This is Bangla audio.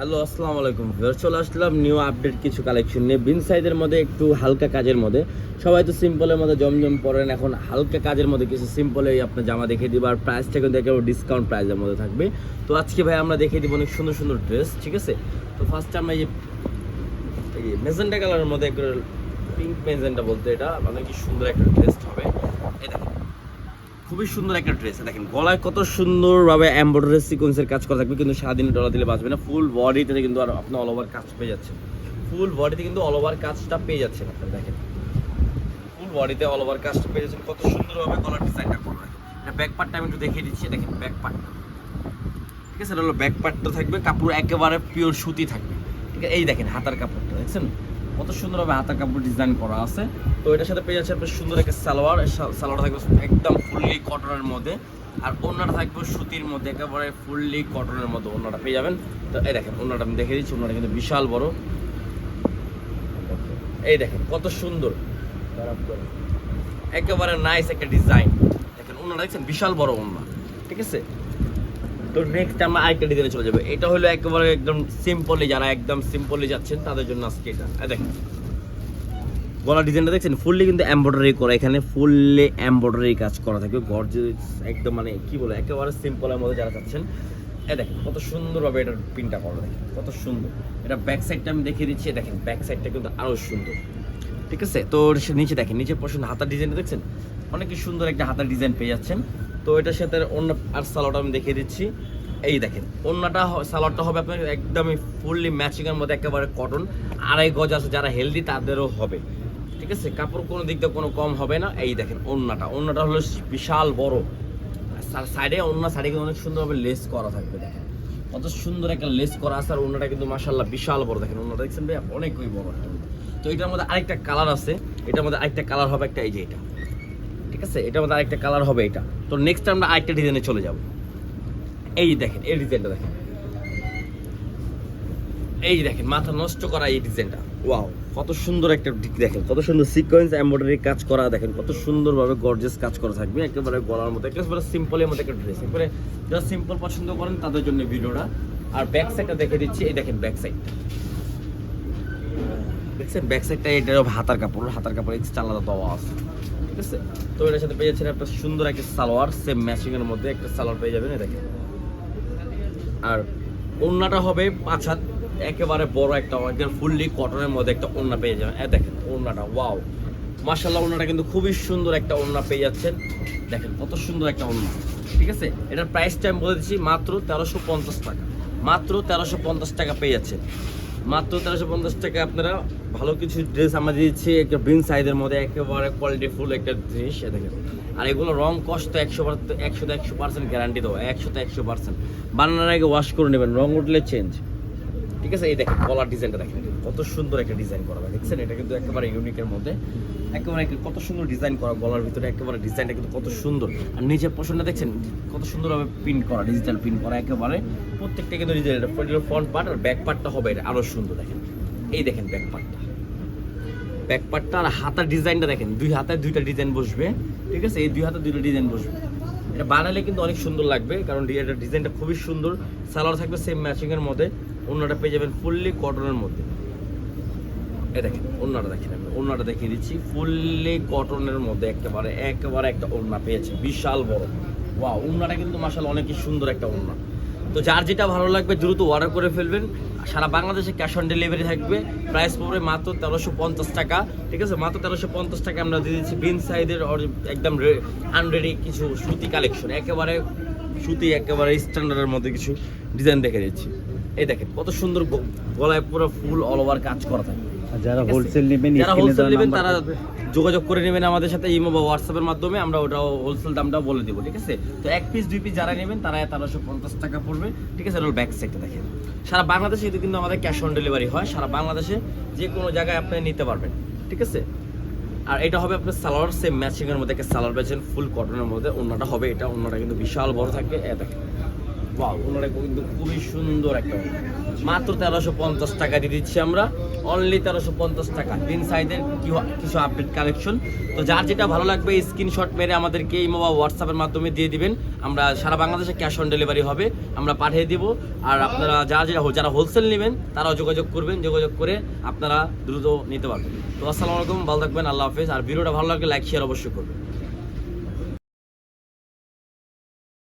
হ্যালো, আসসালামু আলাইকুম। চলে আসলাম নিউ আপডেট কিছু কালেকশন নিয়ে। বিন সাইজের মধ্যে একটু হালকা কাজের মধ্যে, সবাই তো সিম্পলের মধ্যে জমজম পরেন, এখন হালকা কাজের মধ্যে কিছু সিম্পলে আপনার জামা দেখিয়ে দিব। আর প্রাইসটা কিন্তু একেবারে ডিসকাউন্ট প্রাইসের মধ্যে থাকবে। তো আজকে ভাই আমরা দেখিয়ে দিব অনেক সুন্দর সুন্দর ড্রেস, ঠিক আছে? তো ফার্স্টে আমরা এই মেজেন্টা কালারের মধ্যে একটা পিঙ্ক মেজেন্টা বলতে, এটা অনেক সুন্দর একটা ড্রেস হবে। এই দেখেন, খুবই সুন্দর একটা ড্রেস। দেখেন গলায় কত সুন্দরভাবে এমব্রয়ডারি সিকোয়েন্সের কাজ করা থাকবে, কিন্তু সারাদিন ডলার দিলে বাঁচবে না। ফুল বডিতে কিন্তু আর আপনি অল ওভার কাজ পেয়ে যাচ্ছেন। ফুল বডিতে কিন্তু অল ওভার কাজটা পেয়ে যাচ্ছেন আপনার। দেখেন ফুল বডিতে অল ওভার কাজটা পেয়ে যাচ্ছেন, কত সুন্দরভাবে গলার ডিজাইনটা করা রাখেন। এটা ব্যাক পার্টটা আমি একটু দেখিয়ে দিচ্ছি। দেখেন ব্যাক পার্টটা, ঠিক আছে? এটা হলো ব্যাক পার্টটা থাকবে, কাপড় একেবারে পিওর সুতি থাকবে, ঠিক আছে? এই দেখেন হাতার কাপড়টা দেখছেন কত সুন্দরভাবে হাতার কাপড় ডিজাইন করা আছে। তো এটার সাথে পেয়ে যাচ্ছে আপনার সুন্দর একটা সালোয়ার। সালোয়ার থাকবে একদম ফুললি কটনের মধ্যে, আর ওড়নাটা থাকবে সুতির মধ্যে, একেবারে ফুললি কটনের মধ্যে ওড়নাটা পেয়ে যাবেন। তো এই দেখেন ওড়নাটা আমি দেখে দিচ্ছি, ওড়নাটা কিন্তু বিশাল বড়। এই দেখেন কত সুন্দর, একেবারে নাইস একটা ডিজাইন। দেখেন ওড়নাটা দেখছেন বিশাল বড় ওড়না, ঠিক আছে? তো নেক্সট আমরা আরেকটা ডিজাইনে চলে যাবো। এটা হলো একেবারে একদম সিম্পলি, যারা একদম সিম্পলি যাচ্ছেন তাদের জন্য আজকে এটা। দেখেন গলা ডিজাইনটা দেখছেন ফুললি কিন্তু এমব্রয়ডারি করা, এখানে ফুললি এমব্রয়ডারি কাজ করা থাকবে, গর্জিয়াস একদম, মানে কি বলে একেবারে সিম্পলের মধ্যে যারা চাচ্ছেন। দেখেন কত সুন্দরভাবে এটার প্রিন্টটা করা, দেখেন কত সুন্দর। এটা ব্যাক সাইডটা আমি দেখিয়ে দিচ্ছি। দেখেন ব্যাক সাইডটা কিন্তু আরও সুন্দর, ঠিক আছে? তো নিচে দেখেন, নিচে পছন্দ হাতার ডিজাইনটা দেখছেন অনেক সুন্দর একটা হাতার ডিজাইন পেয়ে যাচ্ছেন। তো এটার সাথে অন্য আর সালোয়ারটা আমি দেখিয়ে দিচ্ছি। এই দেখেন ওন্নাটা, সালোয়ারটা হবে আপনার একদমই ফুললি ম্যাচিংয়ের মধ্যে, একেবারে কটন, আড়াই গজ আছে, যারা হেলদি তাদেরও হবে, ঠিক আছে? কাপড় কোনো দিক দিয়ে কোনো কম হবে না। এই দেখেন ওন্নাটা হলো বিশাল বড়, সাইডে ওন্না সাইডে কিন্তু অনেক সুন্দরভাবে লেস করা থাকবে। দেখেন কত সুন্দর একটা লেস করা আছে, আর ওন্নাটা কিন্তু মাশাআল্লাহ বিশাল বড়। দেখেন ওন্নাটা দেখছেন ভাই অনেকই বড় একটা। তো এটার মধ্যে আরেকটা কালার আছে, এটার মধ্যে আরেকটা কালার হবে একটা, এই যে এটা, ঠিক আছে? এটার মধ্যে আরেকটা কালার হবে এটা। তো নেক্সট আমরা আরেকটা ডিজাইনে চলে যাব। এই দেখেন এই ডিজাইনটা দেখেন, এই দেখেন মাথা নষ্ট করা এই ডিজাইনটা, ওয়াও কত সুন্দর একটা। দেখেন কত সুন্দর সিকোয়েন্স এমব্রয়ডারি কাজ করা, দেখেন কত সুন্দরভাবে গর্জিয়াস কাজ করা থাকবে, একেবারে গলার মধ্যে, একেবারে সিম্পলের মধ্যে একটা ড্রেস। একেবারে যারা সিম্পল পছন্দ করেন তাদের জন্য ভিডিওটা। আর ব্যাক সাইডটা দেখে দিচ্ছি। এই দেখেন ব্যাক সাইড দেখছেন, ব্যাক সাইডটা এটা হাতার কাপড় এক্সট্রা আলাদা দেওয়া আছে, ঠিক আছে? তো এটার সাথে পেয়ে যাচ্ছেন একটা সুন্দর একটা সালোয়ার, সেম ম্যাচিং এর মধ্যে একটা সালোয়ার পেয়ে যাবেন। দেখেন আর ওড়নাটা হবে 5 হাত, একেবারে বড় একটা, একদম ফুললি কটনের মধ্যে একটা ওড়না পেয়ে যাবেন। দেখেন ওড়নাটা, ওয়াও মাশাআল্লাহ, ওড়নাটা কিন্তু খুবই সুন্দর একটা ওড়না পেয়ে যাচ্ছেন। দেখেন কত সুন্দর একটা ওড়না, ঠিক আছে? এটার প্রাইসটা আমি বলে দিচ্ছি মাত্র 1350 টাকা, মাত্র 1350 টাকা পেয়ে যাচ্ছেন, মাত্র 1350 টাকা। আপনারা ভালো কিছু ড্রেস আমরা দিচ্ছি একটা বিন সাইজের মধ্যে, একেবারে কোয়ালিটি ফুল একটা জিনিস। দেখেন আর এগুলো রং কষ্ট 100% গ্যারান্টি দেবো, 100% বানানোর আগে ওয়াশ করে নেবেন, রং উঠলে চেঞ্জ, ঠিক আছে? এই দেখেন কলার ডিজাইনটা দেখেন কত সুন্দর একটা ডিজাইন করা, দেখছেন? এটা কিন্তু একেবারে ইউনিকের মধ্যে, একেবারে কত সুন্দর ডিজাইন করা, গলার ভিতরে একেবারে ডিজাইনটা কিন্তু কত সুন্দর। আর নিচের পোর্শনটা দেখছেন কত সুন্দরভাবে প্রিন্ট করা, ডিজিটাল প্রিন্ট করা, একেবারে প্রত্যেকটা কিন্তু ডিজাইন। ফ্রন্ট পার্ট আর ব্যাক পার্টটা হবে এটা আরও সুন্দর। দেখেন এই দেখেন ব্যাক পার্টটা আর হাতার ডিজাইনটা দেখেন, দুই হাতায় দুইটা ডিজাইন বসবে, ঠিক আছে? এই দুই হাতে দুইটা ডিজাইন বসবে। এটা বানালে কিন্তু অনেক সুন্দর লাগবে, কারণ এটা ডিজাইনটা খুবই সুন্দর। সালোয়ার থাকবে সেম ম্যাচিং এর মধ্যে, ওড়নাটা পেয়ে যাবেন ফুললি কটনের মধ্যে। এই দেখেন ওড়নাটা দেখেন, আমি ওড়নাটা দেখিয়ে দিচ্ছি, ফুললি কটনের মধ্যে একেবারে একটা ওড়না পেয়েছে বিশাল বড়। ওয়াও ওড়নাটা কিন্তু মাশাআল্লাহ অনেকই সুন্দর একটা ওড়না। তো যার যেটা ভালো লাগবে দ্রুত অর্ডার করে ফেলবেন। সারা বাংলাদেশে ক্যাশ অন ডেলিভারি থাকবে। প্রাইস পড়বে মাত্র 1350 টাকা, ঠিক আছে? মাত্র 1350 টাকা আমরা দিয়ে দিচ্ছি বিন সাইজের একদম আনরেডি কিছু সুতি কালেকশন, একেবারে সুতি, একেবারে স্ট্যান্ডার্ডের মধ্যে কিছু ডিজাইন দেখে দিচ্ছি। এই দেখেন কত সুন্দর, গলায় পুরো ফুল অল ওভার কাজ করা থাকে। যারা হোলসেল নেবেন তারা যোগাযোগ করে নেবেন আমাদের সাথে ইমো বা হোয়াটসঅ্যাপের মাধ্যমে, আমরা ওটাও হোলসেল দামটাও বলে দেবো, ঠিক আছে? তো 1 পিস 2 পিস যারা নেবেন তারা 1350 টাকা পড়বে, ঠিক আছে? এটা ব্যাক সাইডটা দেখেন। সারা বাংলাদেশে কিন্তু আমাদের ক্যাশ অন ডেলিভারি হয়, সারা বাংলাদেশে যে কোনো জায়গায় আপনি নিতে পারবেন, ঠিক আছে? আর এটা হবে আপনার সালোয়ার, সেম ম্যাচিং এর মধ্যে একটা সালোয়ার পেয়েছেন ফুল কটনের মধ্যে। ওড়নাটা হবে এটা, ওড়নাটা কিন্তু বিশাল বড় থাকে। দেখেন ওয়াও, ওনারা কিন্তু খুবই সুন্দর একটা ওড়না। মাত্র 1350 টাকা দিয়ে দিচ্ছি আমরা, অনলি 1350 টাকা। তিন সাইজের কিছু আপডেট কালেকশন। তো যার যেটা ভালো লাগবে স্ক্রিনশট মেরে আমাদেরকে ইমো বা হোয়াটসঅ্যাপের মাধ্যমে দিয়ে দিবেন। আমরা সারা বাংলাদেশে ক্যাশ অন ডেলিভারি হবে, আমরা পাঠিয়ে দিব। আর আপনারা যারা হোলসেল নেবেন তারাও যোগাযোগ করবেন, যোগাযোগ করে আপনারা দ্রুত নিতে পারবেন। তো আসসালামু আলাইকুম, ভালো থাকবেন, আল্লাহ হাফেজ। আর ভিডিওটা ভালো লাগলে লাইক শেয়ার অবশ্যই করবেন।